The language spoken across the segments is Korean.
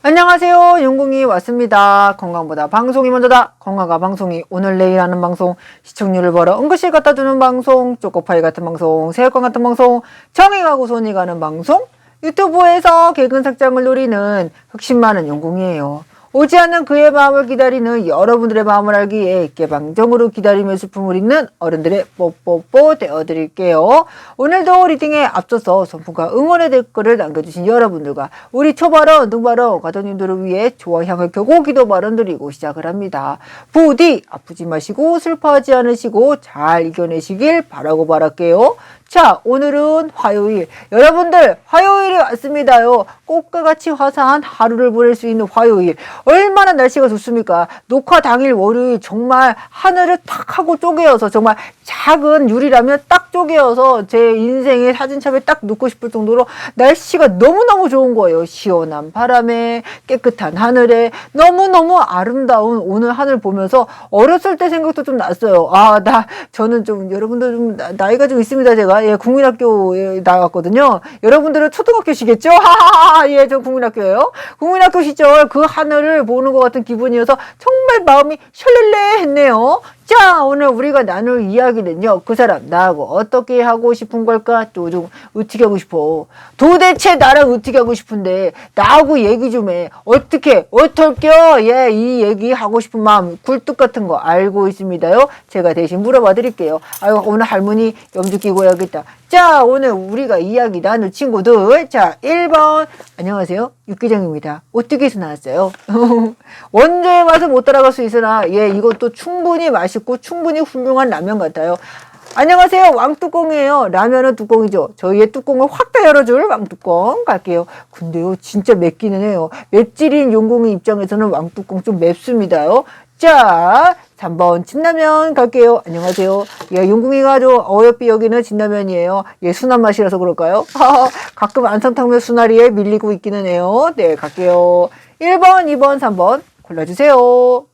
안녕하세요. 용궁이 왔습니다. 건강보다 방송이 먼저다. 건강과 방송이 오늘 내일 하는 방송, 시청률을 벌어 응급실 갖다 주는 방송, 초코파이 같은 방송, 새우깡 같은 방송, 정이 가고 손이 가는 방송, 유튜브에서 개근 상장을 노리는 흑심 많은 용궁이에요. 오지 않는 그의 마음을 기다리는 여러분들의 마음을 알기 위해 개방정으로 기다리며 슬픔을 읽는 어른들의 뽀뽀뽀 되어드릴게요. 오늘도 리딩에 앞서서 선풍과 응원의 댓글을 남겨주신 여러분들과 우리 초발언, 등발언, 가족님들을 위해 좋아향을 켜고 기도 발언 드리고 시작을 합니다. 부디 아프지 마시고 슬퍼하지 않으시고 잘 이겨내시길 바랄게요. 자, 오늘은 화요일. 여러분들, 화요일이 왔습니다요. 꽃과 같이 화사한 하루를 보낼 수 있는 화요일. 얼마나 날씨가 좋습니까? 녹화 당일 월요일 정말 하늘을 탁 하고 쪼개어서 정말 작은 유리라면 딱 쪼개어서 제 인생의 사진첩에 딱 넣고 싶을 정도로 날씨가 너무너무 좋은 거예요. 시원한 바람에 깨끗한 하늘에 너무너무 아름다운 오늘 하늘 보면서 어렸을 때 생각도 좀 났어요. 저는 좀 여러분들 좀 나이가 좀 있습니다. 제가 국민학교에 나갔거든요. 여러분들은 초등학교시겠죠? 예, 저 국민학교예요. 국민학교 시절 그 하늘을 보는 것 같은 기분이어서 정말 마음이 셜렐레 했네요. 자, 오늘 우리가 나눌 이야기는요. 그 사람 나하고 어떻게 하고 싶은 걸까? 또 좀 어떻게 하고 싶어? 도대체 나랑 어떻게 하고 싶은데 나하고 얘기 좀 해. 어떻게 어떨겨? 예, 이 얘기 하고 싶은 마음 굴뚝 같은 거 알고 있습니다요. 제가 대신 물어봐 드릴게요. 아유, 오늘 할머니 염주 끼고 해야겠다. 자, 오늘 우리가 이야기 나눌 친구들. 자, 1번 안녕하세요. 육개장입니다. 오뚜기에서 나왔어요. 원조의 맛은 못 따라갈 수 있으나 예, 이것도 충분히 맛있고 충분히 훌륭한 라면 같아요. 안녕하세요. 왕뚜껑이에요. 라면은 뚜껑이죠. 저희의 뚜껑을 확 다 열어줄 왕뚜껑 갈게요. 근데요, 진짜 맵기는 해요. 맵찔인 용궁의 입장에서는 왕뚜껑 좀 맵습니다요. 자, 3번 진라면 갈게요. 안녕하세요. 예, 용궁이가 좀 어여삐 여기는 진라면이에요. 예, 순한 맛이라서 그럴까요? 가끔 안성탕면 순하리에 밀리고 있기는 해요. 네, 갈게요. 1번, 2번, 3번 골라주세요.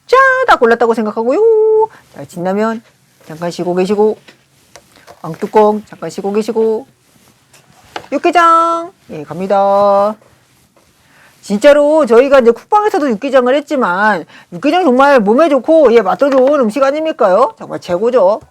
자, 다 골랐다고 생각하고요. 자, 진라면 잠깐 쉬고 계시고, 왕뚜껑 잠깐 쉬고 계시고, 육개장 예, 갑니다. 진짜로 저희가 이제 쿡방에서도 육개장을 했지만 육개장 정말 몸에 좋고 예, 맛도 좋은 음식 아닙니까요? 정말 최고죠.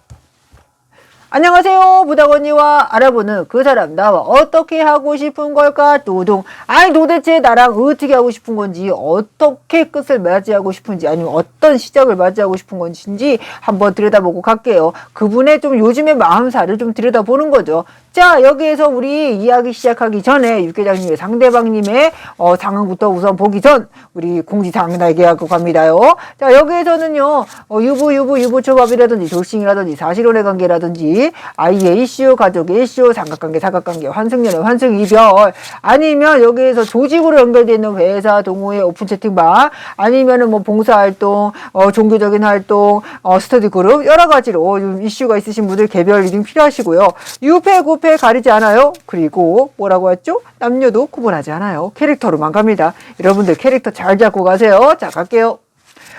안녕하세요. 부탁 언니와 알아보는 그 사람 나와 어떻게 하고 싶은 걸까? 또동. 아니 도대체 나랑 어떻게 하고 싶은 건지, 어떻게 끝을 맞이하고 싶은지, 아니면 어떤 시작을 맞이하고 싶은 건지 한번 들여다보고 갈게요. 그분의 좀 요즘의 마음사를 좀 들여다보는 거죠. 자, 여기에서 우리 이야기 시작하기 전에 육개장님의 상대방님의 상황부터 우선 보기 전 우리 공지사항 얘기하고 갑니다요. 자, 여기에서는요 유부초밥이라든지 돌싱이라든지 사실혼의 관계라든지 아이의 이슈, 가족의 이슈, 삼각관계, 사각관계, 환승연애, 환승이별, 아니면 여기에서 조직으로 연결되어 있는 회사, 동호회, 오픈 채팅방, 아니면은 뭐 봉사활동, 종교적인 활동, 스터디 그룹, 여러 가지로 이슈가 있으신 분들 개별 리딩 필요하시고요. 유패, 구패 가리지 않아요. 그리고 뭐라고 했죠? 남녀도 구분하지 않아요. 캐릭터로만 갑니다. 여러분들 캐릭터 잘 잡고 가세요. 자, 갈게요.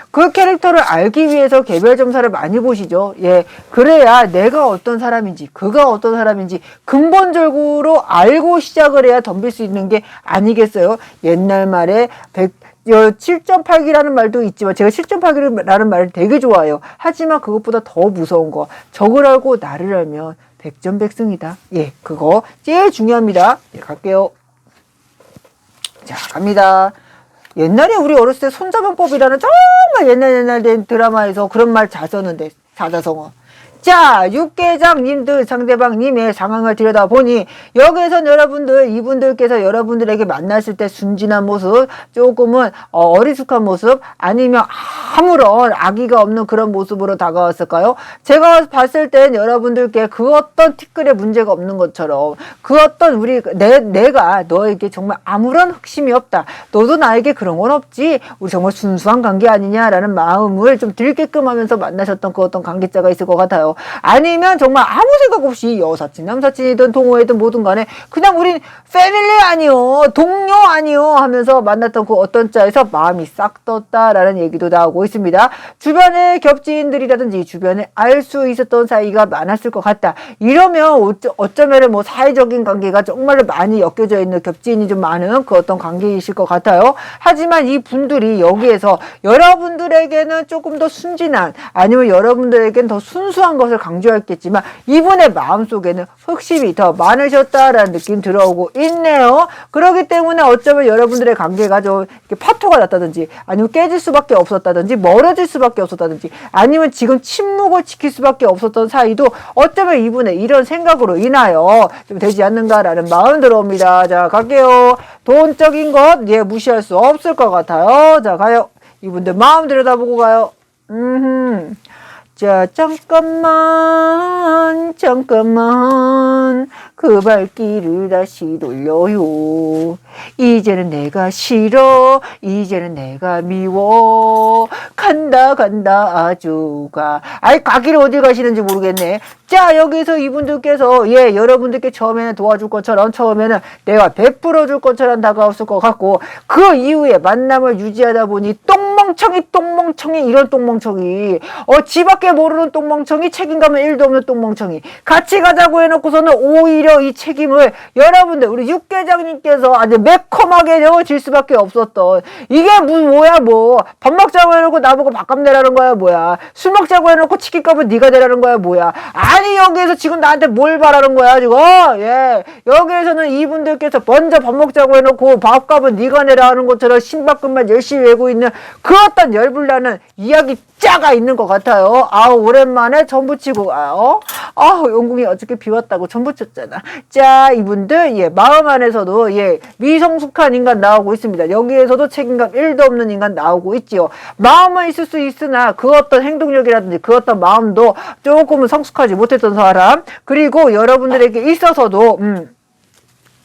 그 캐릭터를 알기 위해서 개별 점사를 많이 보시죠. 예, 그래야 내가 어떤 사람인지, 그가 어떤 사람인지 근본적으로 알고 시작을 해야 덤빌 수 있는 게 아니겠어요. 옛날 말에 7.8기라는 말도 있지만 제가 7.8기라는 말을 되게 좋아해요. 하지만 그것보다 더 무서운 거, 적을 알고 나를 알면 백전백승이다. 예, 그거 제일 중요합니다. 예, 갈게요. 자, 갑니다. 옛날에 우리 어렸을 때 손자병법이라는 정말 옛날 된 드라마에서 그런 말 잘 썼는데, 사자성어. 자, 육개장님들 상대방님의 상황을 들여다보니 여기에선 여러분들, 이분들께서 여러분들에게 만났을 때 순진한 모습, 조금은 어리숙한 모습, 아니면 아무런 악의가 없는 그런 모습으로 다가왔을까요? 제가 봤을 땐 여러분들께 그 어떤 티끌에 문제가 없는 것처럼, 그 어떤 내가 너에게 정말 아무런 흑심이 없다, 너도 나에게 그런 건 없지, 우리 정말 순수한 관계 아니냐라는 마음을 좀 들게끔 하면서 만나셨던 그 어떤 관계자가 있을 것 같아요. 걸까요? 아니면 정말 아무 생각 없이 여사친, 남사친이든 동호회든 뭐든 간에 그냥 우린 패밀리 아니요, 동료 아니요 하면서 만났던 그 어떤 자에서 마음이 싹 떴다라는 얘기도 나오고 있습니다. 주변에 겹지인들이라든지 주변에 알 수 있었던 사이가 많았을 것 같다. 이러면 어쩌면 뭐 사회적인 관계가 정말로 많이 엮여져 있는 겹지인이 좀 많은 그 어떤 관계이실 것 같아요. 하지만 이 분들이 여기에서 여러분들에게는 조금 더 순진한, 아니면 여러분들에게는 더 순수한 것을 강조했겠지만 이분의 마음속에는 흑심이 더 많으셨다라는 느낌 들어오고 있네요. 그렇기 때문에 어쩌면 여러분들의 관계가 좀 이렇게 파토가 났다든지, 아니면 깨질 수밖에 없었다든지, 멀어질 수밖에 없었다든지, 아니면 지금 침묵을 지킬 수밖에 없었던 사이도 어쩌면 이분의 이런 생각으로 인하여 좀 되지 않는가라는 마음 들어옵니다. 자, 갈게요. 돈적인 것, 예, 무시할 수 없을 것 같아요. 자, 가요. 이분들 마음 들여다보고 가요. 자, 잠깐만 그 발길을 다시 돌려요. 이제는 내가 싫어, 이제는 내가 미워, 간다 아주가. 아이, 가기를 어디 가시는지 모르겠네. 자, 여기서 이분들께서 여러분들께 처음에는 도와줄 것처럼, 처음에는 내가 베풀어 줄 것처럼 다가왔을 것 같고, 그 이후에 만남을 유지하다 보니 똥멍청이 이런 똥멍청이, 지 밖에 모르는 똥멍청이, 책임감은 1도 없는 똥멍청이, 같이 가자고 해놓고서는 오히려 이 책임을 여러분들, 우리 육계장님께서 아주 매콤하게 질 수밖에 없었던, 이게 뭐야, 밥 먹자고 해놓고 나보고 밥값 내라는 거야, 뭐야. 술 먹자고 해놓고 치킨값은 네가 내라는 거야, 뭐야. 아니, 여기에서 지금 나한테 뭘 바라는 거야, 지금? 여기에서는 이분들께서 먼저 밥 먹자고 해놓고 밥값은 네가 내라 하는 것처럼 신밥금만 열심히 외고 있는 그 어떤 열불나는 이야기 짜가 있는 것 같아요. 오랜만에 전부치고, 영궁이 어저께 비왔다고 전부쳤잖아. 자, 이분들, 마음 안에서도, 미성숙한 인간 나오고 있습니다. 여기에서도 책임감 1도 없는 인간 나오고 있지요. 마음은 있을 수 있으나 그 어떤 행동력이라든지 그 어떤 마음도 조금은 성숙하지 못했던 사람, 그리고 여러분들에게 있어서도,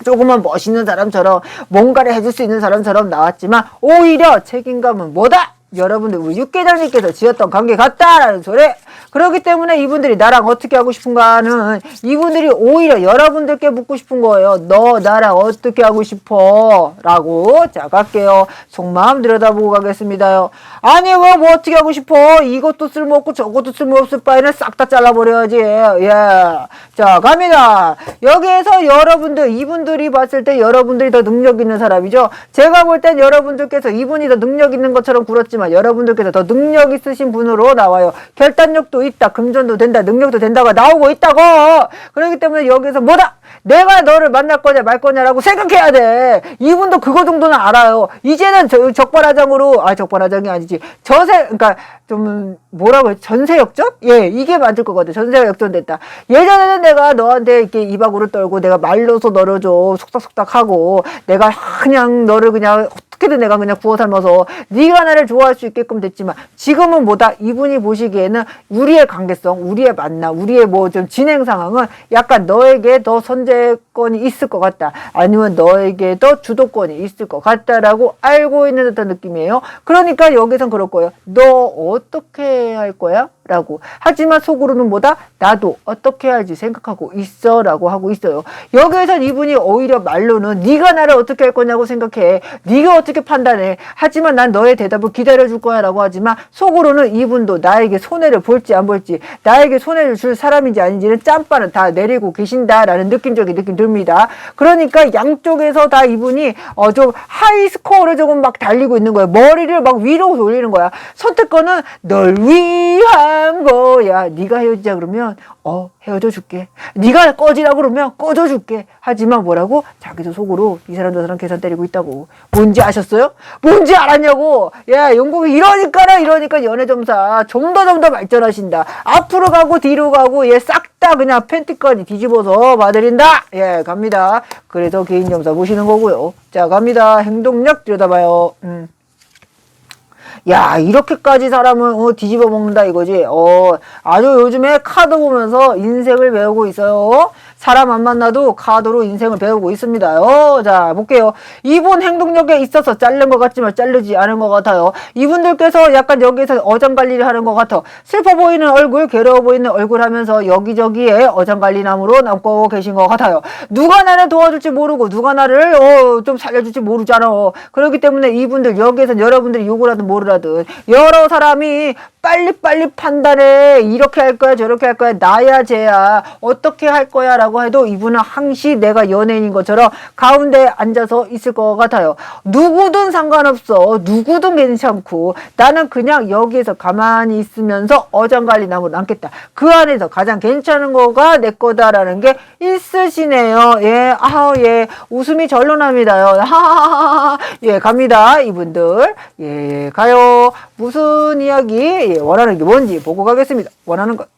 조금은 멋있는 사람처럼 뭔가를 해줄 수 있는 사람처럼 나왔지만 오히려 책임감은 뭐다? 여러분들 우리 육계장님께서 지었던 관계 같다라는 소리. 그렇기 때문에 이분들이 나랑 어떻게 하고 싶은가는, 이분들이 오히려 여러분들께 묻고 싶은 거예요. 너 나랑 어떻게 하고 싶어? 라고. 자, 갈게요. 속마음 들여다보고 가겠습니다요. 아니, 뭐 어떻게 하고 싶어? 이것도 쓸모없고 저것도 쓸모없을 바에는 싹 다 잘라버려야지. 자, 갑니다. 여기에서 여러분들, 이분들이 봤을 때 여러분들이 더 능력 있는 사람이죠. 제가 볼 땐 여러분들께서 이분이 더 능력 있는 것처럼 굴었지만 여러분들께서 더 능력 있으신 분으로 나와요. 결단력도 있다, 금전도 된다, 능력도 된다가 나오고 있다고. 그렇기 때문에 여기서 뭐다? 내가 너를 만날 거냐 말 거냐라고 생각해야 돼. 이분도 그거 정도는 알아요. 이제는 적반하장으로, 적반하장이 아니지, 그러니까 좀 뭐라고 해, 전세 역전? 이게 맞을 것 같아. 전세가 역전됐다. 예전에는 내가 너한테 이렇게 이바구를 떨고 내가 말로서 너를 좀 속닥속닥 하고 내가 그냥 너를 그냥 어떻게든 내가 그냥 구워 삶아서 네가 나를 좋아할 수 있게끔 됐지만, 지금은 뭐다? 이분이 보시기에는 우리의 관계성, 우리의 만남, 우리의 뭐 좀 진행 상황은 약간 너에게 더 선제권이 있을 것 같다, 아니면 너에게 더 주도권이 있을 것 같다라고 알고 있는 듯한 느낌이에요. 그러니까 여기선 그럴 거예요. 너 어떻게 할 거야? 라고. 하지만 속으로는 뭐다? 나도 어떻게 할지 생각하고 있어 라고 하고 있어요. 여기에선 이분이 오히려 말로는 네가 나를 어떻게 할 거냐고 생각해, 네가 어떻게 판단해, 하지만 난 너의 대답을 기다려줄 거야 라고 하지만 속으로는 이분도 나에게 손해를 볼지 안 볼지, 나에게 손해를 줄 사람인지 아닌지는 짬바는 다 내리고 계신다 라는 느낌적인 느낌 듭니다. 그러니까 양쪽에서 다 이분이 좀 하이 스코어를 조금 막 달리고 있는 거예요. 머리를 막 위로 돌리는 거야. 선택권은 널 위한 거야. 네가 헤어지자 그러면 헤어져 줄게. 네가 꺼지라 그러면 꺼져 줄게. 하지만 뭐라고? 자기도 속으로 이 사람 저 사람 계산 때리고 있다고. 뭔지 아셨어요? 뭔지 알았냐고. 영국이 이러니까 연애점사 좀 더 발전하신다. 앞으로 가고 뒤로 가고 싹 다 그냥 팬티까지 뒤집어서 봐드린다. 갑니다. 그래서 개인점사 보시는 거고요. 자, 갑니다. 행동력 들여다봐요. 이렇게까지 사람을 뒤집어 먹는다 이거지. 아주 요즘에 카드 보면서 인생을 배우고 있어요. 사람 안 만나도 카드로 인생을 배우고 있습니다. 자, 볼게요. 이분 행동력에 있어서 자른 것 같지만 자르지 않은 것 같아요. 이분들께서 약간 여기서 어장관리를 하는 것 같아. 슬퍼 보이는 얼굴, 괴로워 보이는 얼굴 하면서 여기저기에 어장관리남으로 남고 계신 것 같아요. 누가 나를 도와줄지 모르고 누가 나를 좀 살려줄지 모르잖아. 그렇기 때문에 이분들 여기에서 여러분들이 욕을 하든 뭐를 하든 여러 사람이 빨리빨리 판단해. 이렇게 할 거야 저렇게 할 거야 나야 쟤야 어떻게 할 거야 라고 해도 이분은 항시 내가 연예인인 것처럼 가운데 앉아서 있을 것 같아요. 누구든 상관없어. 누구든 괜찮고 나는 그냥 여기에서 가만히 있으면서 어장관리남으로 남겠다. 그 안에서 가장 괜찮은 거가 내 거다라는 게 있으시네요. 예, 예, 웃음이 절로 납니다요. 하하하하. 예, 갑니다. 이분들. 예, 가요. 무슨 이야기? 예, 원하는 게 뭔지 보고 가겠습니다. 원하는 것.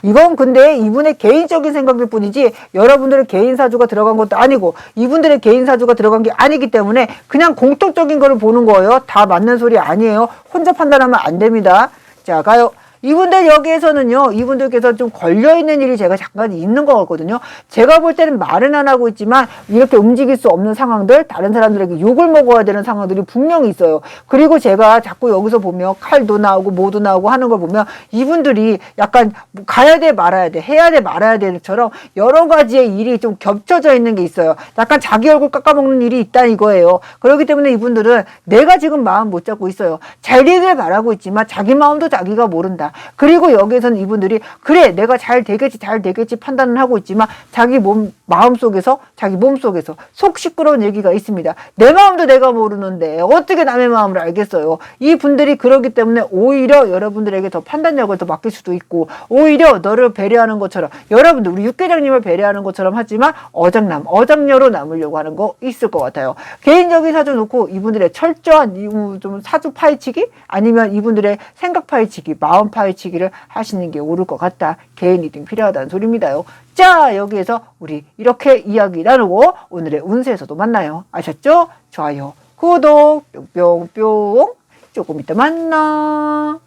이건 근데 이분의 개인적인 생각일 뿐이지 여러분들의 개인 사주가 들어간 것도 아니고 이분들의 개인 사주가 들어간 게 아니기 때문에 그냥 공통적인 거를 보는 거예요. 다 맞는 소리 아니에요. 혼자 판단하면 안 됩니다. 자, 가요. 이분들 여기에서는요, 이분들께서 좀 걸려있는 일이 제가 잠깐 있는 것 같거든요. 제가 볼 때는 말은 안 하고 있지만 이렇게 움직일 수 없는 상황들, 다른 사람들에게 욕을 먹어야 되는 상황들이 분명히 있어요. 그리고 제가 자꾸 여기서 보면 칼도 나오고 뭐도 나오고 하는 걸 보면 이분들이 약간 가야 돼 말아야 돼, 해야 돼 말아야 돼처럼 여러 가지의 일이 좀 겹쳐져 있는 게 있어요. 약간 자기 얼굴 깎아먹는 일이 있다 이거예요. 그렇기 때문에 이분들은 내가 지금 마음 못 잡고 있어요. 잘 되길 바라고 있지만 자기 마음도 자기가 모른다. 그리고 여기에서는 이분들이 그래 내가 잘 되겠지 판단을 하고 있지만 자기 마음속에서 자기 몸속에서 속 시끄러운 얘기가 있습니다. 내 마음도 내가 모르는데 어떻게 남의 마음을 알겠어요. 이 분들이 그러기 때문에 오히려 여러분들에게 더 판단력을 더 맡길 수도 있고 오히려 너를 배려하는 것처럼 여러분들 우리 육계장님을 배려하는 것처럼 하지만 어장녀로 남으려고 하는 거 있을 것 같아요. 개인적인 사주 놓고 이분들의 철저한 좀 사주 파헤치기 아니면 이분들의 생각 파헤치기 마음 파헤치기를 하시는 게 옳을 것 같다. 개인 리딩 필요하다는 소리입니다요. 자, 여기에서 우리 이렇게 이야기 나누고 오늘의 운세에서도 만나요. 아셨죠? 좋아요, 구독, 뿅뿅뿅. 조금 이따 만나.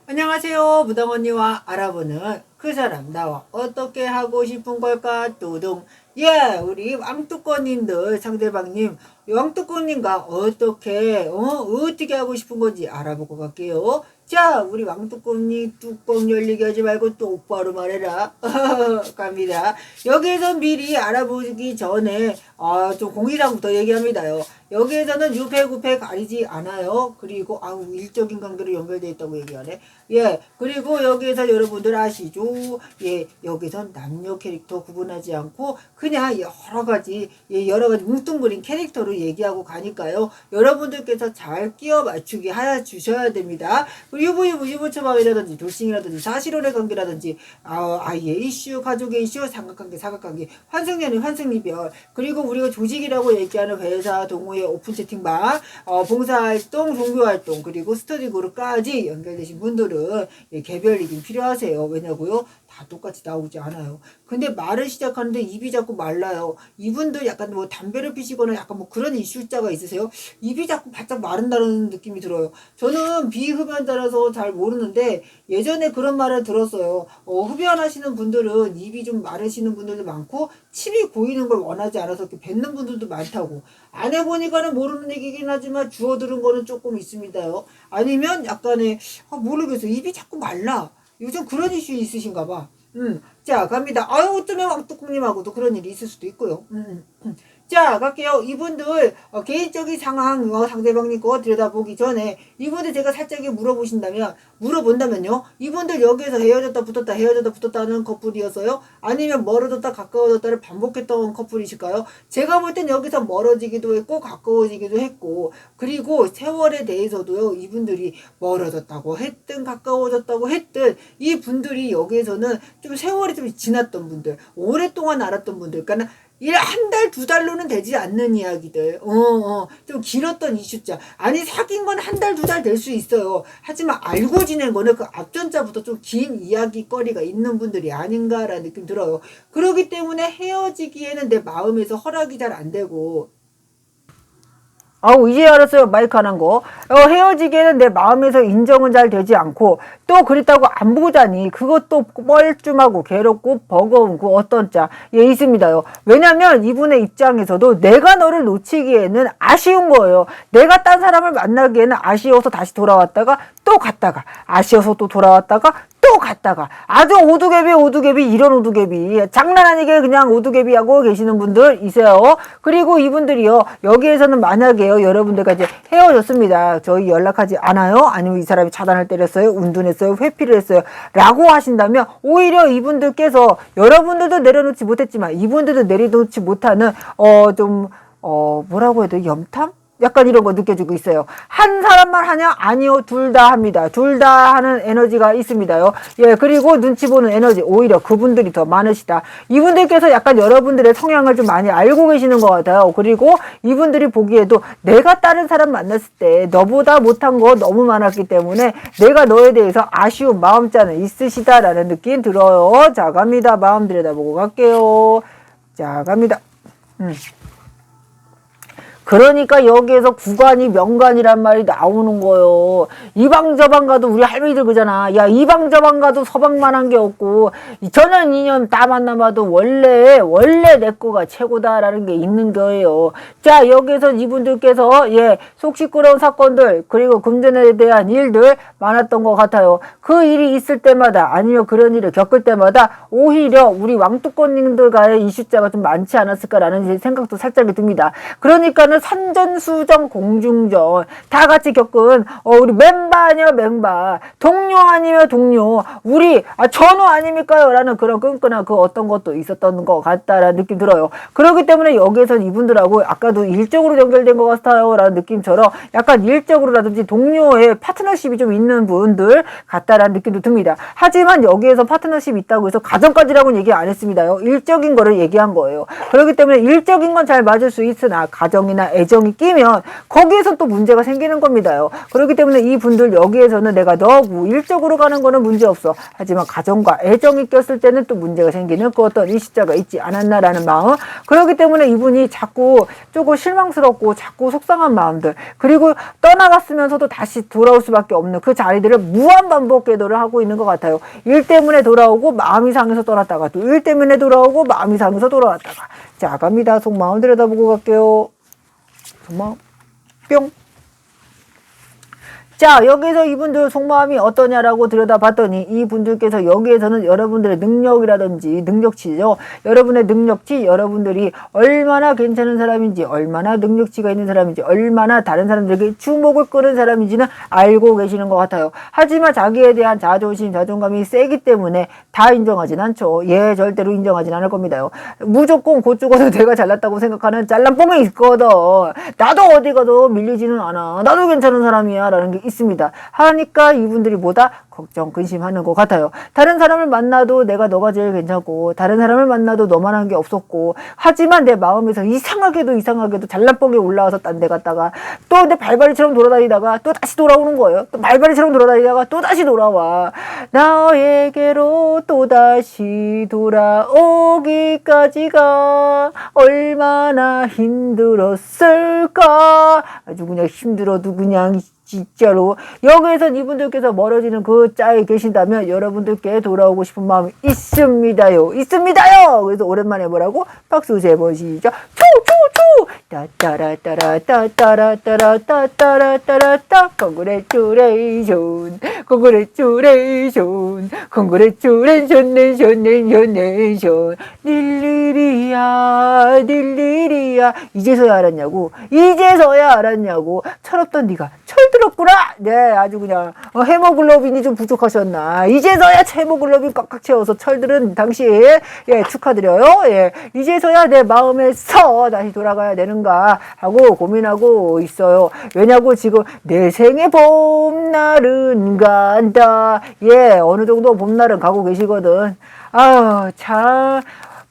안녕하세요. 무당 언니와 알아보는 그 사람 나와 어떻게 하고 싶은 걸까? 뚜둥. 예, 우리 왕뚜꺼님들 상대방님 왕뚜꺼님과 어떻게 하고 싶은 건지 알아보고 갈게요. 자, 우리 왕뚜껑님 뚜껑 열리게 하지 말고 똑바로 말해라. 갑니다. 여기에서 미리 알아보기 전에 좀 공지사항부터 얘기합니다요. 여기에서는 유패 구패 가리지 않아요. 그리고 일적인 관계로 연결되어 있다고 얘기하네. 예, 그리고 여기에서 여러분들 아시죠? 예, 여기선 남녀 캐릭터 구분하지 않고 그냥 여러 가지 뭉뚱그린 캐릭터로 얘기하고 가니까요. 여러분들께서 잘 끼워 맞추기 하여 주셔야 됩니다. 유부초밥이라든지 돌싱이라든지 사실혼의 관계라든지 아이의 이슈, 가족의 이슈, 삼각관계, 사각관계, 환승연애, 환승이별, 그리고 우리가 조직이라고 얘기하는 회사, 동호회, 오픈 채팅방, 봉사활동, 종교활동, 그리고 스터디 그룹까지 연결되신 분들은 개별 리딩 필요하세요. 왜냐고요? 다 똑같이 나오지 않아요. 근데 말을 시작하는데 입이 자꾸 말라요. 이분들 약간 담배를 피시거나 약간 그런 이슈자가 있으세요? 입이 자꾸 바짝 마른다는 느낌이 들어요. 저는 비흡연자라서 잘 모르는데 예전에 그런 말을 들었어요. 흡연하시는 분들은 입이 좀 마르시는 분들도 많고 침이 고이는 걸 원하지 않아서 이렇게 뱉는 분들도 많다고. 안 해보니까는 모르는 얘기긴 하지만 주워 들은 거는 조금 있습니다요. 아니면 약간의 모르겠어요. 입이 자꾸 말라. 요즘 그런 이슈 있으신가 봐. 자, 갑니다. 어쩌면 왕뚜껑님하고도 그런 일이 있을 수도 있고요. 자, 갈게요. 이분들 개인적인 상황 상대방님 거 들여다보기 전에 이분들 제가 살짝 물어본다면요. 이분들 여기에서 헤어졌다 붙었다 하는 커플이었어요? 아니면 멀어졌다 가까워졌다를 반복했던 커플이실까요? 제가 볼 땐 여기서 멀어지기도 했고 가까워지기도 했고 그리고 세월에 대해서도요. 이분들이 멀어졌다고 했든 가까워졌다고 했든 이 분들이 여기에서는 좀 세월이 좀 지났던 분들 오랫동안 알았던 분들 그러니까 한 달, 두 달로는 되지 않는 이야기들. 좀 길었던 이슈자. 아니, 사귄 건 한 달, 두 달 될 수 있어요. 하지만 알고 지낸 거는 그 앞전자부터 좀 긴 이야기거리가 있는 분들이 아닌가라는 느낌 들어요. 그렇기 때문에 헤어지기에는 내 마음에서 허락이 잘 안 되고. 아우 이제 알았어요. 마이크 안 한 거. 헤어지기에는 내 마음에서 인정은 잘 되지 않고 또 그랬다고 안 보자니 그것도 뻘쭘하고 괴롭고 버거운 그 어떤 짜 예 있습니다요. 왜냐면 이분의 입장에서도 내가 너를 놓치기에는 아쉬운 거예요. 내가 딴 사람을 만나기에는 아쉬워서 다시 돌아왔다가 또 갔다가 아쉬워서 또 돌아왔다가 또 갔다가 아주 오두개비 이런 오두개비 장난 아니게 그냥 오두개비 하고 계시는 분들 있어요. 그리고 이분들이요 여기에서는 만약에요 여러분들과 이제 헤어졌습니다. 저희 연락하지 않아요? 아니면 이 사람이 차단을 때렸어요? 운둔했어요? 회피를 했어요? 라고 하신다면 오히려 이분들께서 여러분들도 내려놓지 못했지만 이분들도 내려놓지 못하는 뭐라고 해야 돼요? 염탐? 약간 이런 거 느껴지고 있어요. 한 사람만 하냐? 아니요. 둘 다 합니다. 둘 다 하는 에너지가 있습니다요. 예, 그리고 눈치 보는 에너지. 오히려 그분들이 더 많으시다. 이분들께서 약간 여러분들의 성향을 좀 많이 알고 계시는 것 같아요. 그리고 이분들이 보기에도 내가 다른 사람 만났을 때 너보다 못한 거 너무 많았기 때문에 내가 너에 대해서 아쉬운 마음자는 있으시다라는 느낌 들어요. 자, 갑니다. 마음 들여다보고 갈게요. 자, 갑니다. 그러니까 여기에서 구간이 명간이란 말이 나오는 거요. 이방 저방 가도 우리 할머니들 그잖아. 야 이방 저방 가도 서방만한 게 없고 전년 인연 다 만나봐도 원래 내 거가 최고다라는 게 있는 거예요. 자 여기에서 이분들께서 속 시끄러운 사건들 그리고 금전에 대한 일들 많았던 것 같아요. 그 일이 있을 때마다 아니면 그런 일을 겪을 때마다 오히려 우리 왕뚜껑님들과의 이슈자가 좀 많지 않았을까라는 생각도 살짝 듭니다. 그러니까는 산전수전 공중전 다 같이 겪은 우리 멤버 아니요 멤버 동료 아니면 동료 우리 전우 아닙니까요? 라는 그런 끈끈한 그 어떤 것도 있었던 것 같다라는 느낌 들어요. 그렇기 때문에 여기에선 이분들하고 아까도 일적으로 연결된 것 같아요 라는 느낌처럼 약간 일적으로라든지 동료의 파트너십이 좀 있는 분들 같다라는 느낌도 듭니다. 하지만 여기에서 파트너십이 있다고 해서 가정까지라고는 얘기 안 했습니다요. 일적인 거를 얘기한 거예요. 그렇기 때문에 일적인 건 잘 맞을 수 있으나 가정이나 애정이 끼면 거기에서 또 문제가 생기는 겁니다요. 그렇기 때문에 이분들 여기에서는 내가 너무 일적으로 가는 거는 문제 없어. 하지만 가정과 애정이 꼈을 때는 또 문제가 생기는 그 어떤 이 시자가 있지 않았나라는 마음. 그렇기 때문에 이분이 자꾸 조금 실망스럽고 자꾸 속상한 마음들 그리고 떠나갔으면서도 다시 돌아올 수밖에 없는 그 자리들을 무한 반복 궤도를 하고 있는 것 같아요. 일 때문에 돌아오고 마음이 상해서 떠났다가 또 일 때문에 돌아오고 마음이 상해서 돌아왔다가 자 갑니다. 속마음 들여다보고 갈게요. 속마음 뿅. 자 여기서 이분들 속마음이 어떠냐라고 들여다봤더니 이분들께서 여기에서는 여러분들의 능력이라든지 능력치죠. 여러분의 능력치 여러분들이 얼마나 괜찮은 사람인지 얼마나 능력치가 있는 사람인지 얼마나 다른 사람들에게 주목을 끄는 사람인지는 알고 계시는 것 같아요. 하지만 자기에 대한 자존심 자존감이 세기 때문에 다 인정하진 않죠. 절대로 인정하진 않을 겁니다요. 무조건 곧 죽어도 내가 잘났다고 생각하는 짤랑뽕이 있거든. 나도 어디 가도 밀리지는 않아. 나도 괜찮은 사람이야 라는 게 있습니다. 하니까 이분들이 뭐다? 걱정, 근심하는 것 같아요. 다른 사람을 만나도 내가 너가 제일 괜찮고 다른 사람을 만나도 너만한 게 없었고 하지만 내 마음에서 이상하게도 잘난뻥에 올라와서 딴 데 갔다가 또 내 발발이처럼 돌아다니다가 또 다시 돌아오는 거예요. 또 발발이처럼 돌아다니다가 또 다시 돌아와. 나에게로 또 다시 돌아오기까지가 얼마나 힘들었을까. 아주 그냥 힘들어도 그냥 진짜로 여기에선 이분들께서 멀어지는 그 짜에 계신다면 여러분들께 돌아오고 싶은 마음이 있습니다요. 그래서 오랜만에 뭐라고? 박수 세 번 시작. 추추추 따따라따라따따라따라따따라따라따 Congratulation 닐리리야 이제서야 알았냐고 철없던 네가 철들었구나. 아주 그냥 헤모글로빈이 좀 부족하셨나. 이제서야 헤모글로빈 꽉꽉 채워서 철들은 당시에 축하드려요. 이제서야 내 마음에서 다시 돌아가야 되는가 하고 고민하고 있어요. 왜냐고 지금 내 생의 봄날은 간다. 어느 정도 봄날은 가고 계시거든. 참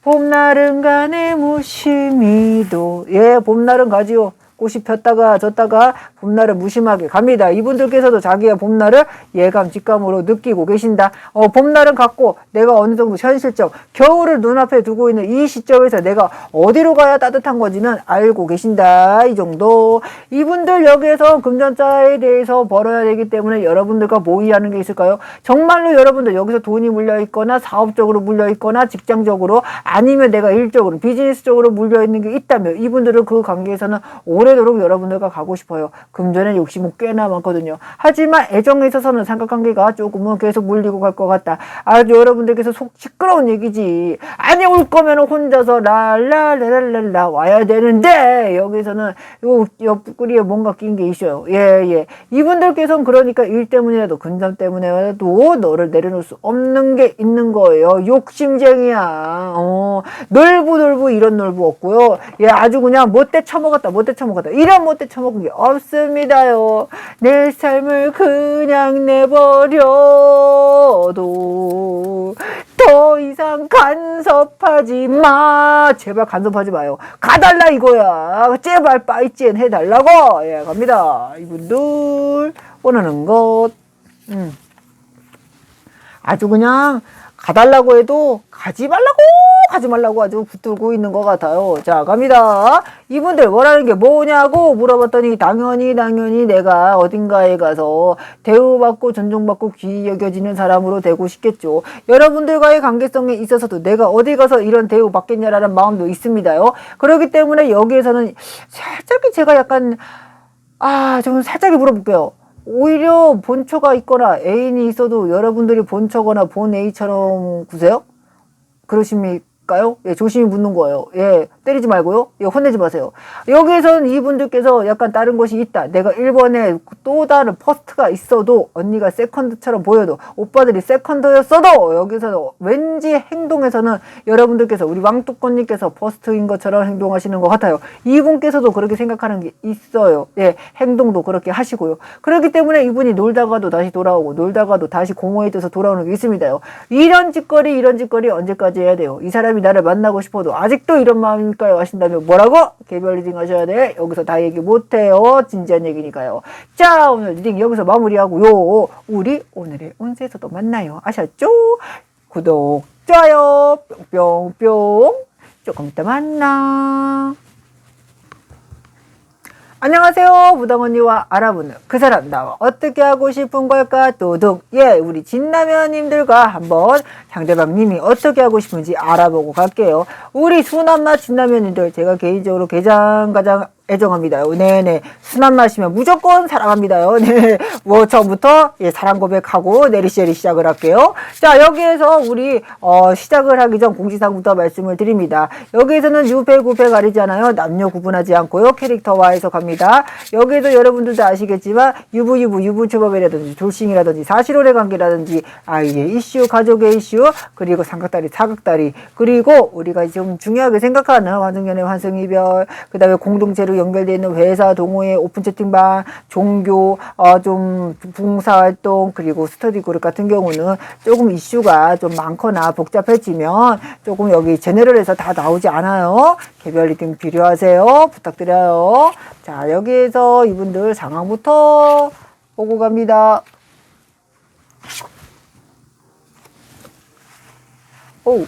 봄날은 가네 무심히도 봄날은 가지요. 꽃이 폈다가 졌다가 봄날은 무심하게 갑니다. 이분들께서도 자기의 봄날을 예감, 직감으로 느끼고 계신다. 봄날은 갔고 내가 어느 정도 현실적 겨울을 눈앞에 두고 있는 이 시점에서 내가 어디로 가야 따뜻한 건지는 알고 계신다. 이 정도. 이분들 여기에서 금전자에 대해서 벌어야 되기 때문에 여러분들과 모의하는 게 있을까요? 정말로 여러분들 여기서 돈이 물려있거나 사업적으로 물려있거나 직장적으로 아니면 내가 일적으로 비즈니스적으로 물려있는 게 있다면 이분들은 그 관계에서는 오래도록 여러분들과 가고 싶어요. 금전에 욕심은 꽤나 많거든요. 하지만 애정에 있어서는 삼각관계가 조금은 계속 물리고 갈 것 같다. 아주 여러분들께서 속 시끄러운 얘기지. 아니 올 거면 혼자서 랄랄랄랄라 와야 되는데 여기서는 요 옆구리에 뭔가 낀 게 있어요. 예. 이분들께서는 그러니까 일 때문이라도 금전 때문에라도 너를 내려놓을 수 없는 게 있는 거예요. 욕심쟁이야. 놀부 이런 놀부 없고요. 예, 아주 그냥 못돼 처먹었다. 이런 못돼 처먹은 게 없습니다요. 내 삶을 그냥 내버려도 더 이상 간섭하지 마. 제발 간섭하지 마요. 가달라 이거야. 제발 빠이찐 해달라고. 예, 갑니다. 이분들 원하는 것. 아주 그냥 가달라고 해도 가지 말라고 아주 붙들고 있는 것 같아요. 자, 갑니다. 이분들 원하는 게 뭐냐고 물어봤더니 당연히 내가 어딘가에 가서 대우받고 존중받고 귀히 여겨지는 사람으로 되고 싶겠죠. 여러분들과의 관계성에 있어서도 내가 어디 가서 이런 대우 받겠냐라는 마음도 있습니다요. 그렇기 때문에 여기에서는 살짝 제가 약간 좀 살짝 물어볼게요. 오히려 본처가 있거나 애인이 있어도 여러분들이 본처거나 본 A처럼 구세요? 그러십니까요? 예, 조심히 묻는 거예요. 예, 때리지 말고요. 예, 혼내지 마세요. 여기에서는 이분들께서 약간 다른 것이 있다. 내가 1번에 또 다른 퍼스트가 있어도 언니가 세컨드처럼 보여도 오빠들이 세컨드였어도 여기서는 왠지 행동에서는 여러분들께서 우리 왕뚜껑님께서 퍼스트인 것처럼 행동하시는 것 같아요. 이분께서도 그렇게 생각하는 게 있어요. 예, 행동도 그렇게 하시고요. 그렇기 때문에 이분이 놀다가도 다시 돌아오고 놀다가도 다시 공허에 떠서 돌아오는 게 있습니다요. 이런 짓거리 언제까지 해야 돼요? 이 사람이 나를 만나고 싶어도 아직도 이런 마음일까요? 하신다면 뭐라고? 개별 리딩 하셔야 돼. 여기서 다 얘기 못해요. 진지한 얘기니까요. 자, 오늘 리딩 여기서 마무리하고요. 우리 오늘의 운세에서도 만나요. 아셨죠? 구독, 좋아요, 뿅뿅뿅. 조금 이따 만나. 안녕하세요. 무당언니와 알아보는 그 사람 나와 어떻게 하고 싶은 걸까? 도둑. 예, 우리 진라면님들과 한번 상대방님이 어떻게 하고 싶은지 알아보고 갈게요. 우리 순한맛 진라면님들 제가 개인적으로 가장 애정합니다요. 네네. 순한 맛이면 무조건 사랑합니다요. 네. 뭐, 처음부터, 예, 사랑 고백하고 내리시리 시작을 할게요. 자, 여기에서 우리, 시작을 하기 전 공지사항부터 말씀을 드립니다. 여기에서는 유배, 구배 가리잖아요. 남녀 구분하지 않고요. 캐릭터화해서 갑니다. 여기에도 여러분들도 아시겠지만, 유부초밥이라든지, 돌싱이라든지, 사실혼의 관계라든지, 아이의 이슈, 가족의 이슈, 그리고 삼각다리, 사각다리, 그리고 우리가 좀 중요하게 생각하는 환승연애, 환승이별, 그 다음에 공동체로 연결되어 있는 회사, 동호회, 오픈 채팅방, 종교, 좀 봉사활동, 그리고 스터디 그룹 같은 경우는 조금 이슈가 좀 많거나 복잡해지면 조금 여기 제너럴에서 다 나오지 않아요. 개별 리딩 필요하세요. 부탁드려요. 자, 여기에서 이분들 상황부터 보고 갑니다. 오.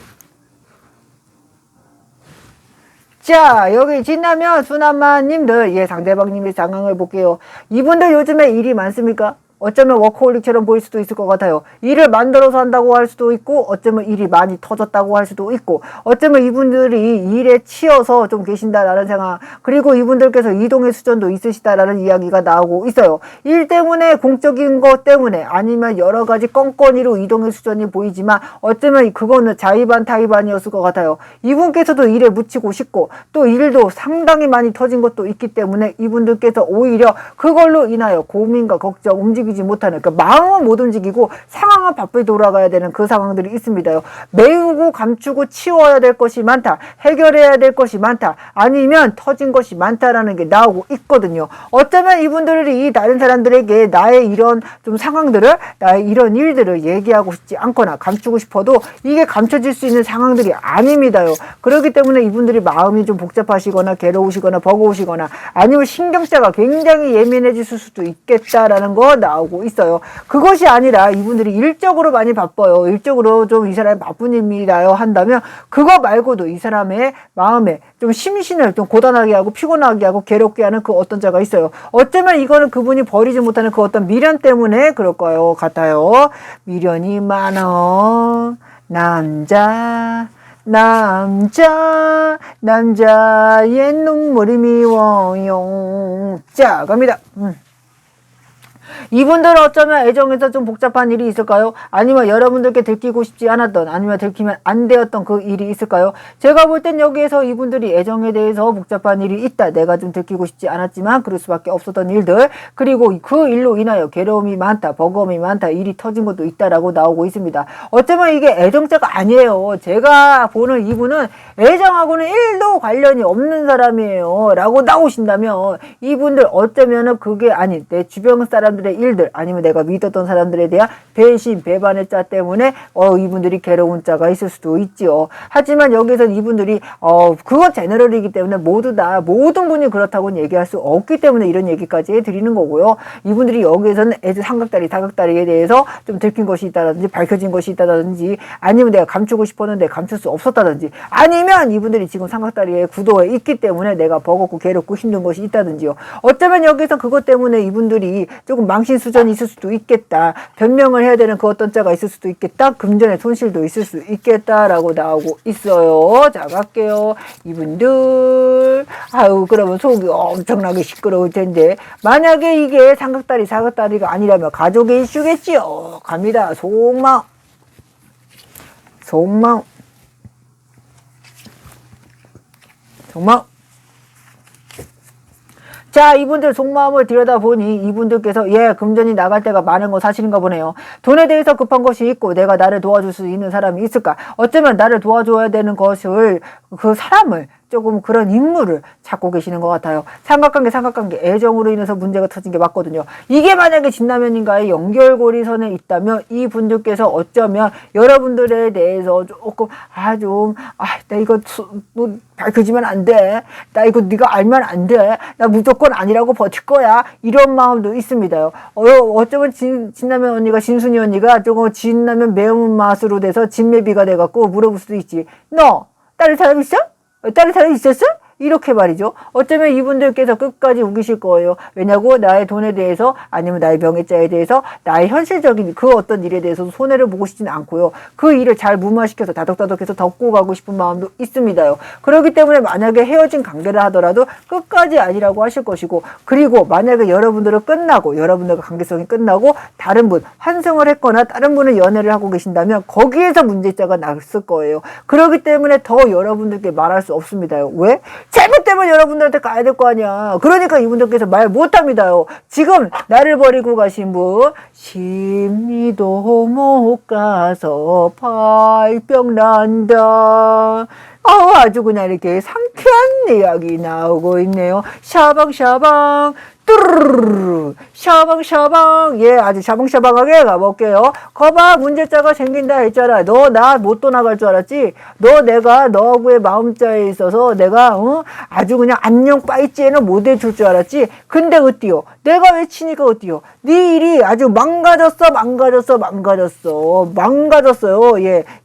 자, 여기 진라면 순한마님들, 예, 상대방님의 상황을 볼게요. 이분들 요즘에 일이 많습니까? 어쩌면 워커홀릭처럼 보일 수도 있을 것 같아요. 일을 만들어서 한다고 할 수도 있고 어쩌면 일이 많이 터졌다고 할 수도 있고 어쩌면 이분들이 일에 치여서 좀 계신다라는 생각, 그리고 이분들께서 이동의 수전도 있으시다라는 이야기가 나오고 있어요. 일 때문에, 공적인 것 때문에, 아니면 여러 가지 건건이로 이동의 수전이 보이지만 어쩌면 그거는 자의반 타의반이었을 것 같아요. 이분께서도 일에 묻히고 싶고 또 일도 상당히 많이 터진 것도 있기 때문에 이분들께서 오히려 그걸로 인하여 고민과 걱정, 움직임 움직이지 못하는, 그러니까 마음은 못 움직이고 상황은 바쁘게 돌아가야 되는 그 상황들이 있습니다요. 메우고 감추고 치워야 될 것이 많다, 해결해야 될 것이 많다, 아니면 터진 것이 많다라는 게 나오고 있거든요. 어쩌면 이분들이 다른 사람들에게 나의 이런 좀 상황들을, 나의 이런 일들을 얘기하고 싶지 않거나 감추고 싶어도 이게 감춰질 수 있는 상황들이 아닙니다요. 그렇기 때문에 이분들이 마음이 좀 복잡하시거나 괴로우시거나 버거우시거나 아니면 신경자가 굉장히 예민해질 수도 있겠다라는 거 나오고 있어요. 그것이 아니라 이분들이 일적으로 많이 바빠요. 일적으로 좀 이 사람이 바쁜 일이라요 한다면 그거 말고도 이 사람의 마음에 좀 심신을 좀 고단하게 하고 피곤하게 하고 괴롭게 하는 그 어떤 자가 있어요. 어쩌면 이거는 그분이 버리지 못하는 그 어떤 미련 때문에 그럴 거요 같아요. 미련이 많어 남자의 눈물이 미워요. 자, 갑니다. 이분들은 어쩌면 애정에서 좀 복잡한 일이 있을까요? 아니면 여러분들께 들키고 싶지 않았던, 아니면 들키면 안 되었던 그 일이 있을까요? 제가 볼 땐 여기에서 이분들이 애정에 대해서 복잡한 일이 있다, 내가 좀 들키고 싶지 않았지만 그럴 수밖에 없었던 일들, 그리고 그 일로 인하여 괴로움이 많다, 버거움이 많다, 일이 터진 것도 있다라고 나오고 있습니다. 어쩌면 이게 애정자가 아니에요. 제가 보는 이분은 애정하고는 1도 관련이 없는 사람이에요 라고 나오신다면 이분들 어쩌면은 그게 아닌 내 주변 사람들의 일들, 아니면 내가 믿었던 사람들에 대한 배신, 배반의 자 때문에 이분들이 괴로운 자가 있을 수도 있지요. 하지만 여기서 이분들이 그거 제너럴이기 때문에 모든 분이 그렇다고는 얘기할 수 없기 때문에 이런 얘기까지 해드리는 거고요. 이분들이 여기에서는 삼각다리, 사각다리에 대해서 좀 들킨 것이 있다든지 밝혀진 것이 있다든지, 아니면 내가 감추고 싶었는데 감출 수 없었다든지, 아니면 이분들이 지금 삼각다리의 구도에 있기 때문에 내가 버겁고 괴롭고 힘든 것이 있다든지요. 어쩌면 여기서 그것 때문에 이분들이 조금 망신수전이 있을 수도 있겠다, 변명을 해야 되는 그 어떤 자가 있을 수도 있겠다, 금전의 손실도 있을 수 있겠다라고 나오고 있어요. 자, 갈게요. 이분들 그러면 속이 엄청나게 시끄러울 텐데, 만약에 이게 삼각다리, 사각다리가 아니라면 가족의 이슈겠지요. 갑니다. 속마음. 자, 이분들 속마음을 들여다보니 이분들께서 금전이 나갈 때가 많은 건 사실인가 보네요. 돈에 대해서 급한 것이 있고 내가 나를 도와줄 수 있는 사람이 있을까? 어쩌면 나를 도와줘야 되는 것을, 그 사람을, 조금 그런 인물을 찾고 계시는 것 같아요. 삼각관계 애정으로 인해서 문제가 터진 게 맞거든요. 이게 만약에 진라면인가의 연결고리선에 있다면 이 분들께서 어쩌면 여러분들에 대해서 조금 나 이거 뭐 밝혀지면 안 돼, 나 이거 네가 알면 안 돼, 나 무조건 아니라고 버틸 거야, 이런 마음도 있습니다요. 어쩌면 진라면 언니가, 진순이 언니가 조금 진라면 매운맛으로 돼서 진매비가 돼갖고 물어볼 수도 있지. 너 다른 사람 있어? 다른 사람이 있었어? 이렇게 말이죠. 어쩌면 이분들께서 끝까지 우기실 거예요. 왜냐고? 나의 돈에 대해서, 아니면 나의 병해자에 대해서, 나의 현실적인 그 어떤 일에 대해서 손해를 보고 싶지는 않고요. 그 일을 잘 무마시켜서 다독다독해서 덮고 가고 싶은 마음도 있습니다요. 그렇기 때문에 만약에 헤어진 관계를 하더라도 끝까지 아니라고 하실 것이고, 그리고 만약에 여러분들과 관계성이 끝나고 다른 분, 환승을 했거나 다른 분을 연애를 하고 계신다면 거기에서 문제자가 났을 거예요. 그렇기 때문에 더 여러분들께 말할 수 없습니다요. 왜? 잘못되면 여러분들한테 가야 될 거 아니야. 그러니까 이분들께서 말 못합니다요. 지금 나를 버리고 가신 분, 심리도 못 가서 발병 난다. 아주 그냥 이렇게 상쾌한 이야기 나오고 있네요. 샤방샤방 뚜루루루 샤방샤방. 아주 샤방샤방하게 가볼게요. 거봐, 문제자가 생긴다 했잖아. 너 나 못 떠나갈 줄 알았지? 내가 너하고의 마음자에 있어서 내가 아주 그냥 안녕 빠이찌에는 못 해줄 줄 알았지? 근데 어때요? 내가 외치니까 어때요? 네 일이 아주 망가졌어요.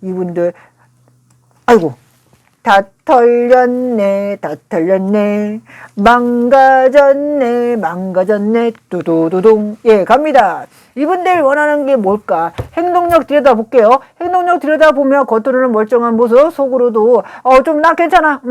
이분들 아이고, 다 털렸네. 망가졌네. 두두두둥. 갑니다. 이분들 원하는 게 뭘까? 행동력 들여다볼게요. 행동력 들여다보면 겉으로는 멀쩡한 모습, 속으로도 나 괜찮아.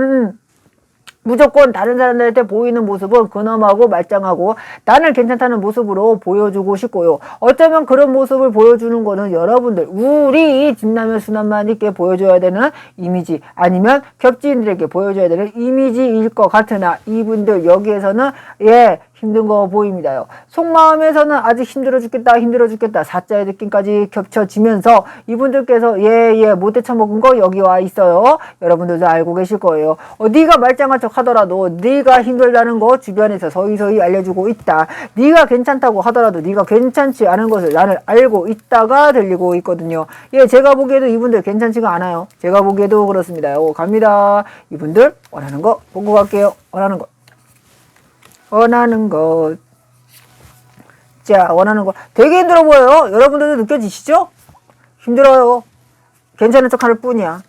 무조건 다른 사람들한테 보이는 모습은 근엄하고 말짱하고 나는 괜찮다는 모습으로 보여주고 싶고요. 어쩌면 그런 모습을 보여주는 거는 여러분들, 우리 진라면 순한마님께 보여줘야 되는 이미지, 아니면 겹지인들에게 보여줘야 되는 이미지일 것 같으나, 이분들 여기에서는 힘든 거 보입니다요. 속마음에서는 아직 힘들어 죽겠다 사자의 느낌까지 겹쳐지면서 이분들께서 예 못돼 처먹은 거 여기 와 있어요. 여러분들도 알고 계실 거예요. 네가 말짱한 척 하더라도 네가 힘들다는 거 주변에서 서서히 알려주고 있다. 네가 괜찮다고 하더라도 네가 괜찮지 않은 것을 나는 알고 있다가 들리고 있거든요. 예, 제가 보기에도 이분들 괜찮지가 않아요. 제가 보기에도 그렇습니다. 갑니다. 이분들 원하는 거 보고 갈게요. 원하는 것. 자, 원하는 거 되게 힘들어 보여요. 여러분들도 느껴지시죠? 힘들어요. 괜찮은 척 할 뿐이야.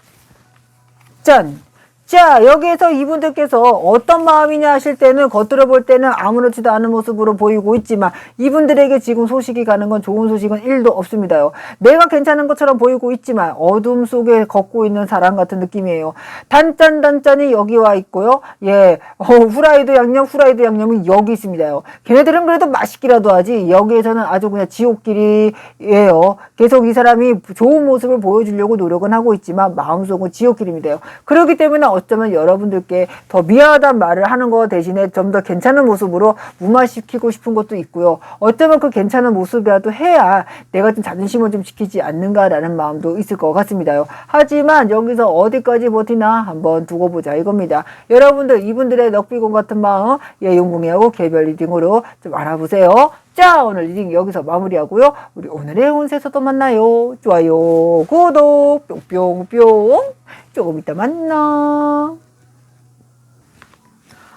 짠! 자, 여기에서 이분들께서 어떤 마음이냐 하실 때는 겉으로 볼 때는 아무렇지도 않은 모습으로 보이고 있지만 이분들에게 지금 소식이 가는 건 좋은 소식은 1도 없습니다요. 내가 괜찮은 것처럼 보이고 있지만 어둠 속에 걷고 있는 사람 같은 느낌이에요. 단짠이 여기 와 있고요. 예, 후라이드 양념이 여기 있습니다요. 걔네들은 그래도 맛있기라도 하지 여기에서는 아주 그냥 지옥길이에요. 계속 이 사람이 좋은 모습을 보여주려고 노력은 하고 있지만 마음속은 지옥길입니다요. 그렇기 때문에 어쩌면 여러분들께 더 미안하단 말을 하는 거 대신에 좀 더 괜찮은 모습으로 무마시키고 싶은 것도 있고요. 어쩌면 그 괜찮은 모습이라도 해야 내가 좀 자존심을 좀 지키지 않는가라는 마음도 있을 것 같습니다요. 하지만 여기서 어디까지 버티나 한번 두고 보자 이겁니다. 여러분들 이분들의 넉비공 같은 마음 용궁이하고 개별 리딩으로 좀 알아보세요. 자, 오늘 리딩 여기서 마무리하고요. 우리 오늘의 운세에서 또 만나요. 좋아요, 구독, 뿅뿅뿅. 조금 이따 만나.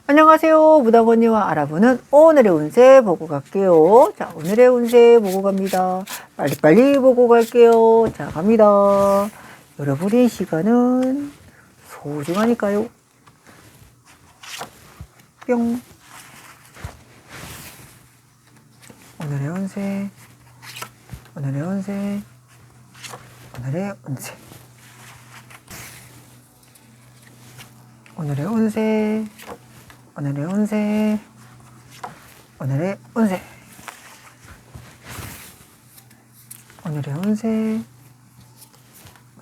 안녕하세요. 무당언니와 알아보는 오늘의 운세 보고 갈게요. 자, 오늘의 운세 보고 갑니다. 빨리빨리 보고 갈게요. 자, 갑니다. 여러분의 시간은 소중하니까요. 뿅. 오늘의 운세. 오늘의 운세. 오늘의 운세. 오늘의 운세. 오늘의 운세. 오늘의 운세. 오늘의 운세.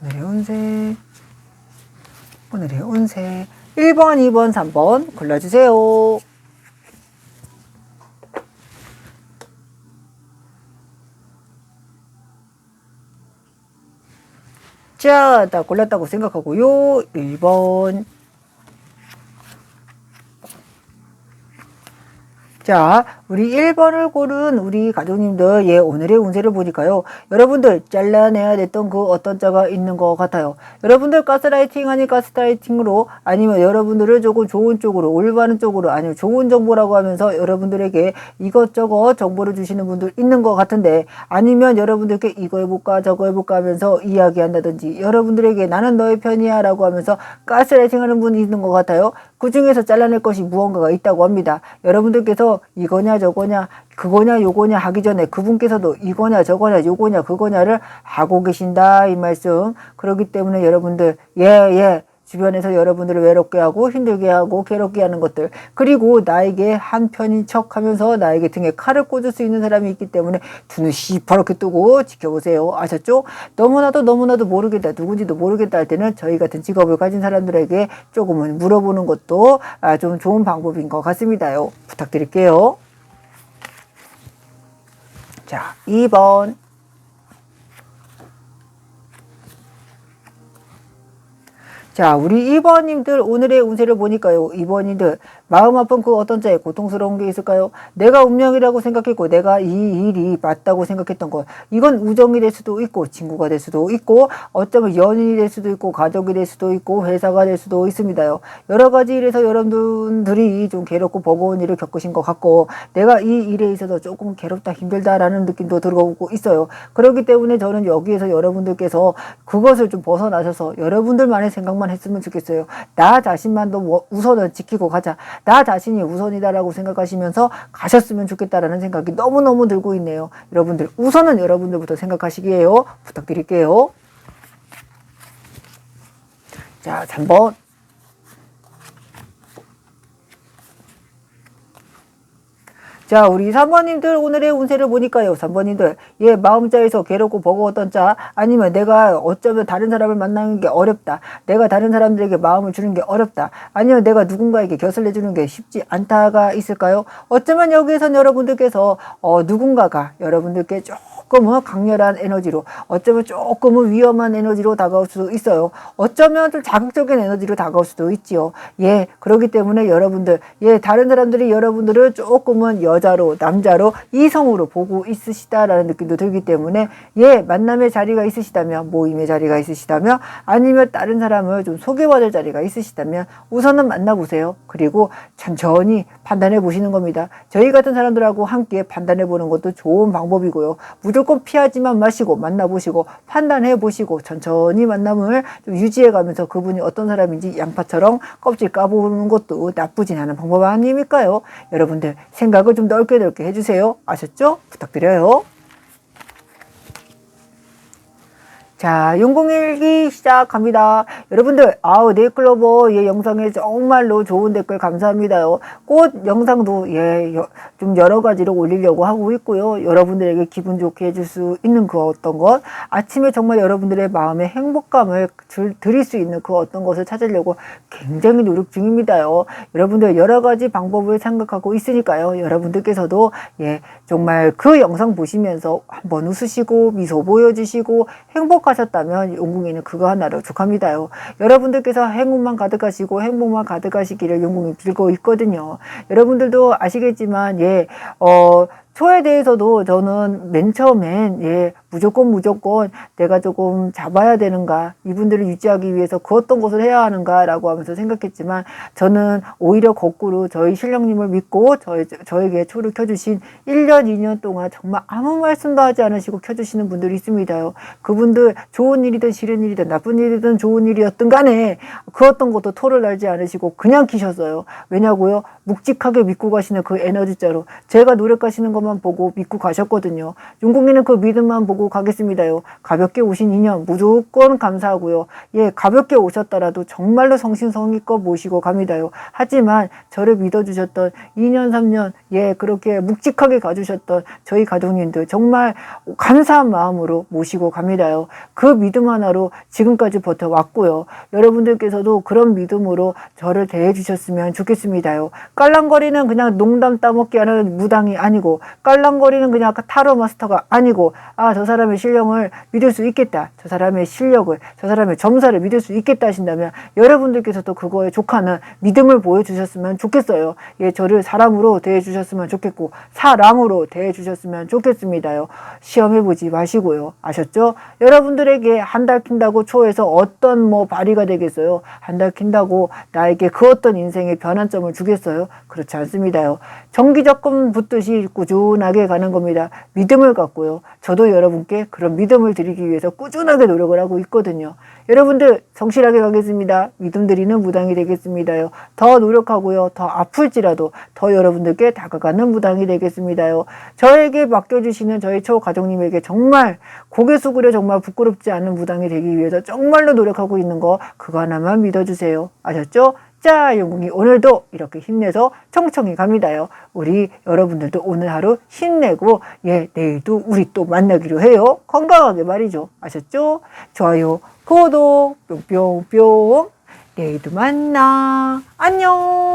오늘의 운세. 오늘의 운세. 1번, 2번, 3번 골라주세요. 자, 다 골랐다고 생각하고요. 1번. 자, 우리 1번을 고른 우리 가족님들, 오늘의 운세를 보니까요. 여러분들 잘라내야 됐던 그 어떤 자가 있는 것 같아요. 여러분들 가스라이팅 아니 가스라이팅으로 아니면 여러분들을 조금 좋은 쪽으로, 올바른 쪽으로, 아니면 좋은 정보라고 하면서 여러분들에게 이것저것 정보를 주시는 분들 있는 것 같은데, 아니면 여러분들께 이거 해볼까 저거 해볼까 하면서 이야기한다든지, 여러분들에게 나는 너의 편이야 라고 하면서 가스라이팅 하는 분이 있는 것 같아요. 그 중에서 잘라낼 것이 무언가가 있다고 합니다. 여러분들께서 이거냐 저거냐 그거냐 요거냐 하기 전에 그분께서도 이거냐 저거냐 요거냐 그거냐를 하고 계신다 이 말씀. 그렇기 때문에 여러분들 주변에서 여러분들을 외롭게 하고 힘들게 하고 괴롭게 하는 것들, 그리고 나에게 한 편인 척 하면서 나에게 등에 칼을 꽂을 수 있는 사람이 있기 때문에 두 눈 시퍼렇게 뜨고 지켜보세요. 아셨죠? 너무나도 모르겠다, 누군지도 모르겠다 할 때는 저희 같은 직업을 가진 사람들에게 조금은 물어보는 것도 좀 좋은 방법인 것 같습니다요. 부탁드릴게요. 자, 2번. 자, 우리 2번님들 오늘의 운세를 보니까요. 2번님들 마음 아픈 그 어떤 자에 고통스러운 게 있을까요? 내가 운명이라고 생각했고 내가 이 일이 맞다고 생각했던 것, 이건 우정이 될 수도 있고 친구가 될 수도 있고 어쩌면 연인이 될 수도 있고 가족이 될 수도 있고 회사가 될 수도 있습니다요. 여러 가지 일에서 여러분들이 좀 괴롭고 버거운 일을 겪으신 것 같고 내가 이 일에 있어서 조금 괴롭다 힘들다라는 느낌도 들어오고 있어요. 그렇기 때문에 저는 여기에서 여러분들께서 그것을 좀 벗어나셔서 여러분들만의 생각만 했으면 좋겠어요. 나 자신만도 우선은 지키고 가자. 나 자신이 우선이다라고 생각하시면서 가셨으면 좋겠다라는 생각이 너무너무 들고 있네요. 여러분들 우선은 여러분들부터 생각하시기에요. 부탁드릴게요. 자, 3번. 자, 우리 3번님들 오늘의 운세를 보니까요. 3번님들, 예, 마음자에서 괴롭고 버거웠던 자, 아니면 내가 어쩌면 다른 사람을 만나는 게 어렵다. 내가 다른 사람들에게 마음을 주는 게 어렵다. 아니면 내가 누군가에게 곁을 내주는 게 쉽지 않다가 있을까요? 어쩌면 여기에선 여러분들께서 누군가가 여러분들께 조금은 강렬한 에너지로, 어쩌면 조금은 위험한 에너지로 다가올 수도 있어요. 어쩌면 좀 자극적인 에너지로 다가올 수도 있지요. 예, 그렇기 때문에 여러분들, 예, 다른 사람들이 여러분들을 조금은 여자로, 남자로, 이성으로 보고 있으시다라는 느낌도 들기 때문에, 예, 만남의 자리가 있으시다면, 모임의 자리가 있으시다면, 아니면 다른 사람을 좀 소개받을 자리가 있으시다면 우선은 만나보세요. 그리고 천천히 판단해 보시는 겁니다. 저희 같은 사람들하고 함께 판단해 보는 것도 좋은 방법이고요. 무조건 피하지만 마시고 만나보시고 판단해 보시고 천천히 만남을 좀 유지해 가면서 그분이 어떤 사람인지 양파처럼 껍질 까보는 것도 나쁘진 않은 방법 아닙니까요? 여러분들 생각을 좀 넓게 해주세요. 아셨죠? 부탁드려요. 자, 용공일기 시작합니다. 여러분들, 네이클로버, 예, 영상에 정말로 좋은 댓글 감사합니다요. 꽃 영상도, 예, 좀 여러 가지로 올리려고 하고 있고요. 여러분들에게 기분 좋게 해줄 수 있는 그 어떤 것, 아침에 정말 여러분들의 마음에 행복감을 드릴 수 있는 그 어떤 것을 찾으려고 굉장히 노력 중입니다요. 여러분들 여러 가지 방법을 생각하고 있으니까요. 여러분들께서도, 예, 정말 그 영상 보시면서 한번 웃으시고, 미소 보여주시고, 하셨다면 용궁이는 그거 하나로 족합니다요. 여러분들께서 행운만 가득하시고 행복만 가득하시기를 용궁이 빌고 있거든요. 여러분들도 아시겠지만 예, 초에 대해서도 저는 맨 처음엔 예, 무조건 내가 조금 잡아야 되는가, 이분들을 유지하기 위해서 그 어떤 것을 해야 하는가 라고 하면서 생각했지만 저는 오히려 거꾸로 저희 신령님을 믿고 저에게 초를 켜주신 1년 2년 동안 정말 아무 말씀도 하지 않으시고 켜주시는 분들이 있습니다요. 그분들 좋은 일이든 싫은 일이든 나쁜 일이든 좋은 일이었든 간에 그 어떤 것도 토를 날지 않으시고 그냥 키셨어요. 왜냐고요? 묵직하게 믿고 가시는 그 에너지자로 제가 노력하시는 것만 보고 믿고 가셨거든요. 용궁이는 그 믿음만 보고 가겠습니다요. 가볍게 오신 인연 무조건 감사하고요. 예, 가볍게 오셨더라도 정말로 성심성의껏 모시고 갑니다요. 하지만 저를 믿어주셨던 2년 3년 예, 그렇게 묵직하게 가주셨던 저희 가족님들 정말 감사한 마음으로 모시고 갑니다요. 그 믿음 하나로 지금까지 버텨왔고요. 여러분들께서도 그런 믿음으로 저를 대해주셨으면 좋겠습니다요. 깔랑거리는 그냥 농담 따먹기 하는 무당이 아니고, 깔랑거리는 그냥 타로 마스터가 아니고, 저 사람의 실력을 믿을 수 있겠다, 저 사람의 실력을, 저 사람의 점사를 믿을 수 있겠다 하신다면 여러분들께서도 그거에 족하는 믿음을 보여주셨으면 좋겠어요. 예, 저를 사람으로 대해주셨으면 좋겠고 사랑으로 대해주셨으면 좋겠습니다요. 시험해보지 마시고요. 아셨죠? 여러분들에게 한 달 킨다고 초에서 어떤 발의가 되겠어요? 한 달 킨다고 나에게 그 어떤 인생의 변환점을 주겠어요? 그렇지 않습니다요. 정기적금 붙듯이 꾸준하게 가는 겁니다. 믿음을 갖고요. 저도 여러분께 그런 믿음을 드리기 위해서 꾸준하게 노력을 하고 있거든요. 여러분들 성실하게 가겠습니다. 믿음 드리는 무당이 되겠습니다요. 더 노력하고요. 더 아플지라도 더 여러분들께 다가가는 무당이 되겠습니다요. 저에게 맡겨주시는 저희 초가족님에게 정말 고개 숙으려 정말 부끄럽지 않은 무당이 되기 위해서 정말로 노력하고 있는 거 그거 하나만 믿어주세요. 아셨죠? 자, 용궁이 오늘도 이렇게 힘내서 청청히 갑니다요. 우리 여러분들도 오늘 하루 힘내고 예, 내일도 우리 또 만나기로 해요. 건강하게 말이죠. 아셨죠? 좋아요, 구독 뿅뿅뿅. 내일도 만나. 안녕.